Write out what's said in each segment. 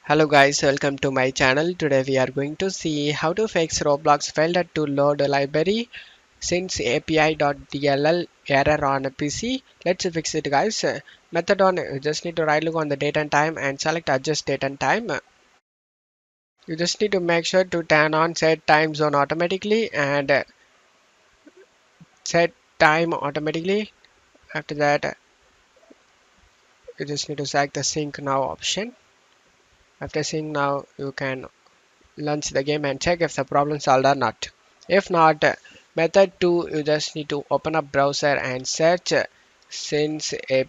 Hello guys, welcome to my channel. Today we are going to see how to fix Roblox failed to load library since API.dll error on a PC. Let's fix it guys. Method on, you just need to right click on the date and time and select adjust date and time. You just need to make sure to turn on set time zone automatically and set time automatically. After that, you just need to select the sync now option. After sync now, you can launch the game and check if the problem solved or not. If not, method 2, you just need to open up browser and search Sensapi.dll,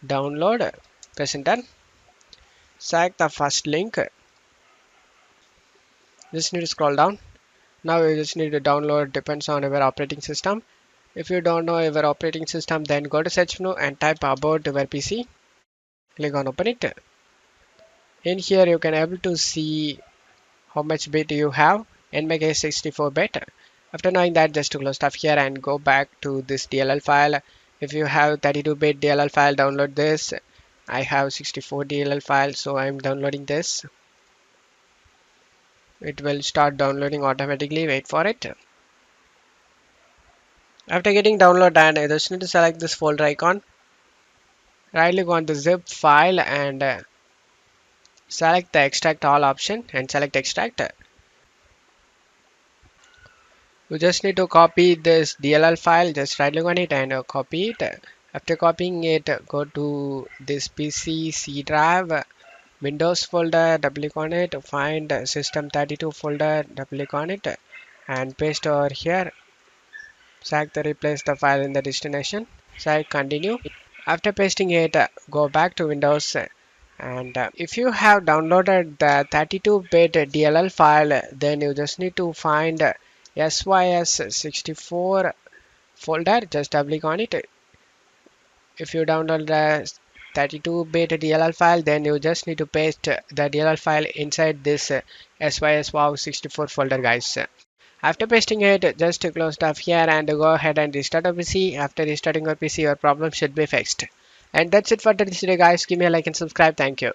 download, press enter, select the first link, just need to scroll down. Now you just need to download, depends on your operating system. If you don't know your operating system, then go to search menu and type about your PC, click on open it. In here you can able to see how much bit you have. In my case 64 bit. After knowing that, just to close stuff here and go back to this DLL file. If you have 32-bit DLL file, download this. I have 64 DLL file, so I'm downloading this. It will start downloading automatically. Wait for it. After getting download, and I just need to select this folder icon. Right click on the zip file and select the extract all option and select extract. You just need to copy this DLL file, just right click on it and copy it. After copying it, go to this PC C drive, Windows folder, double click on it, find system32 folder, double click on it and paste over here. Select the replace the file in the destination. Select continue. After pasting it, go back to Windows and if you have downloaded the 32-bit DLL file, then you just need to find SYS64 folder, just double click on it. If you download the 32-bit DLL file, then you just need to paste the DLL file inside this SYS64 folder guys. After pasting it, just close stuff here and go ahead and restart your PC. After restarting your PC, your problem should be fixed. And that's it for today's video guys. Give me a like and subscribe. Thank you.